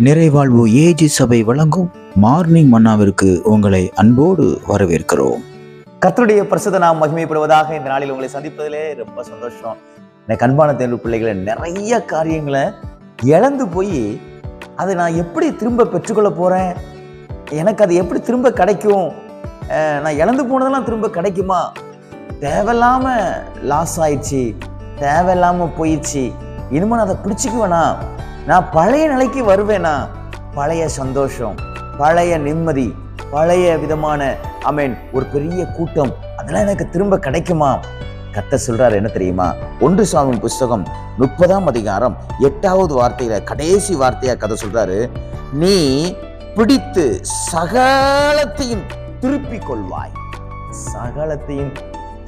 நிறைவாழ்வு AG சபை வழங்கும் morning மன்னாவிற்கு உங்களை அன்போடு வரவேற்கிறோம். கர்த்தருடைய பரிசுத்த நாம் மகிமைப்படுவதாக. இந்த நாளில் உங்களை சந்திப்பதிலே ரொம்ப சந்தோஷம். எனக்கு அன்பான தேர்வு பிள்ளைகளை, நிறைய காரியங்களை இழந்து போய் அதை நான் எப்படி திரும்ப பெற்றுக்கொள்ள போறேன், எனக்கு அது எப்படி திரும்ப கிடைக்கும், நான் இழந்து போனதெல்லாம் திரும்ப கிடைக்குமா, தேவையில்லாம லாஸ் ஆயிடுச்சு, தேவையில்லாம போயிடுச்சு, இனிமே நான் அதை பிடிச்சிக்குவேனா, நான் பழைய நிலைக்கு வருவேனா, பழைய சந்தோஷம், பழைய நிம்மதி, பழைய விதமான ஒரு பெரிய கூட்டம், அதெல்லாம் எனக்கு திரும்ப கிடைக்குமா? கர்த்தர் சொல்றாரு என்ன தெரியுமா? 1 சாமுவேல் புஸ்தகம் 30ஆம் அதிகாரம் 8வது வார்த்தையில கடைசி வார்த்தையா கதை சொல்றாரு, நீ பிடித்து சகலத்தையும் திருப்பிக் கொள்வாய். சகலத்தையும்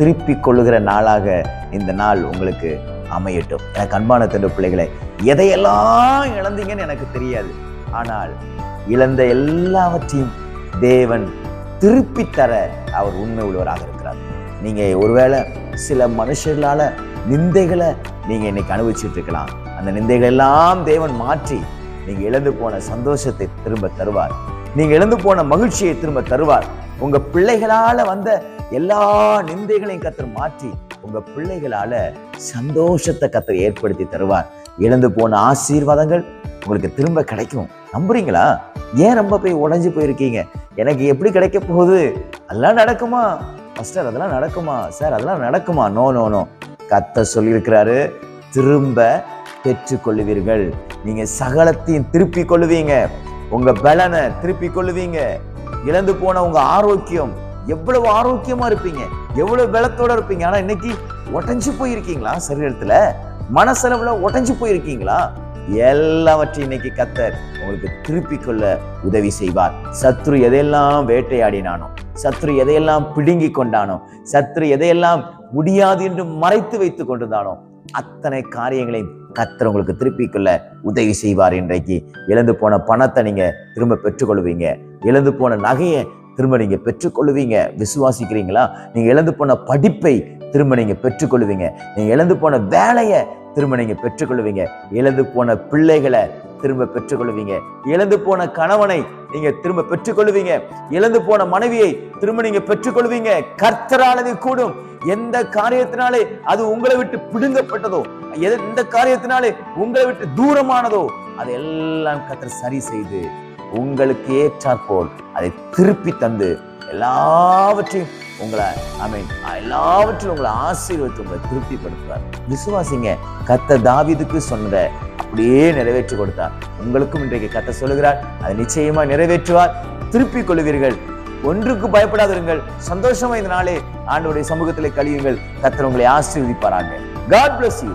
திருப்பிக் கொள்ளுகிற நாளாக இந்த நாள் உங்களுக்கு அமையட்டும். எனக்கு அன்பான தேவ பிள்ளைகளை, எதையெல்லாம் இழந்தீங்கன்னு எனக்கு தெரியாது, ஆனால் இழந்த எல்லாவற்றையும் தேவன் திருப்பி தர அவர் உண்மை உள்ளவராக இருக்கிறார். நீங்க ஒருவேளை சில மனுஷர்களால நிந்தைகளை நீங்க இன்னைக்கு அனுபவிச்சுட்டு இருக்கலாம். அந்த நிந்தைகள் எல்லாம் தேவன் மாற்றி நீங்க இழந்து போன சந்தோஷத்தை திரும்ப தருவார். நீங்க இழந்து போன மகிழ்ச்சியை திரும்ப தருவார். உங்க பிள்ளைகளால வந்த எல்லா நிந்தைகளையும் கர்த்தர் மாற்றி உங்க பிள்ளைகளால சந்தோஷத்தை கர்த்தர் ஏற்படுத்தி தருவார். இழந்து போன ஆசீர்வாதங்கள் உங்களுக்கு திரும்ப கிடைக்கும். நம்புறீங்களா? ஏன் ரொம்ப போய் உடைஞ்சு போயிருக்கீங்க? எனக்கு எப்படி கிடைக்க போகுது, அதெல்லாம் நடக்குமா மாஸ்டர், அதெல்லாம் நடக்குமா சார், அதெல்லாம் நடக்குமா? No no no. கர்த்தர் சொல்லியிருக்கிறாரு, திரும்ப பெற்றுக் கொள்ளுவீர்கள். நீங்க சகலத்தையும் திருப்பி கொள்ளுவீங்க. உங்க பலனை திருப்பி கொள்ளுவீங்க. இழந்து போன உங்க ஆரோக்கியம், எவ்வளவு ஆரோக்கியமா இருப்பீங்க, எவ்வளவு பலத்தோட இருப்பீங்க. ஆனா இன்னைக்கு உடைஞ்சு போயிருக்கீங்களா? சரீரத்துல மனசளவுல உடைஞ்சு போயிருக்கீங்களா? எல்லாவற்றையும் இன்னைக்கு கர்த்தர் உங்களுக்கு திருப்பி கொள்ள உதவி செய்வார். சத்ரு எதையெல்லாம் வேட்டையாடினானோ, சத்ரு எதையெல்லாம் பிடுங்கி கொண்டானோ, சத்ரு எதையெல்லாம் முடியாது என்று மறைத்து வைத்துக் கொண்டிருந்தானோ, அத்தனை காரியங்களையும் கர்த்தர் உங்களுக்கு திருப்பி கொள்ள உதவி செய்வார். இன்றைக்கு இழந்து போன பணத்தை நீங்க திரும்ப பெற்றுக்கொள்வீங்க. இழந்து போன நகையை திரும்ப நீங்க பெற்றுக்கொள்வீங்க. விசுவாசிக்கிறீங்களா? நீங்க இழந்து போன படிப்பை திரும்ப நீங்க பெற்றுக்கொள்வீங்க. நீங்க இழந்து போன வேலையை திரும்ப நீங்க பெற்றுக்கொள்வீங்க. இழந்து போன பிள்ளைகளை திரும்ப பெற்றுக்கொள்வீங்க. இழந்து போன கணவனை நீங்க திரும்ப பெற்றுக்கொள்வீங்க. இழந்து போன மனைவியை திரும்ப நீங்க பெற்றுக்கொள்வீங்க. கர்த்தரானது கூடும். எந்த காரியத்தினாலே அது உங்களை விட்டு பிடுங்கப்பட்டதோ, எந்த காரியத்தினாலே உங்களை விட்டு தூரமானதோ, அதையெல்லாம் கர்த்தர் சரி செய்து உங்களுக்கு ஏற்றாற்போல் அதை திருப்பி தந்து எல்லாவற்றையும் உங்களை எல்லாவற்றிலும் உங்களை ஆசீர்வதித்து உங்களை திருப்திப்படுத்துவார். விசுவாசிங்க. கர்த்தர் தாவீதுக்கு சொன்னதை அப்படியே நிறைவேற்றி கொடுத்தார். உங்களுக்கும் இன்றைக்கு கர்த்தர் சொல்லுகிறார், அதை நிச்சயமா நிறைவேற்றுவார். திருப்பிக் கொள்வீர்கள். ஒன்றுக்கு பயப்படாதிருங்கள். சந்தோஷமா இந்த நாளே ஆண்டவருடைய சமூகத்திலே கழியுங்கள். கர்த்தர் உங்களை ஆசீர்வதிப்பாராங்க. God bless you.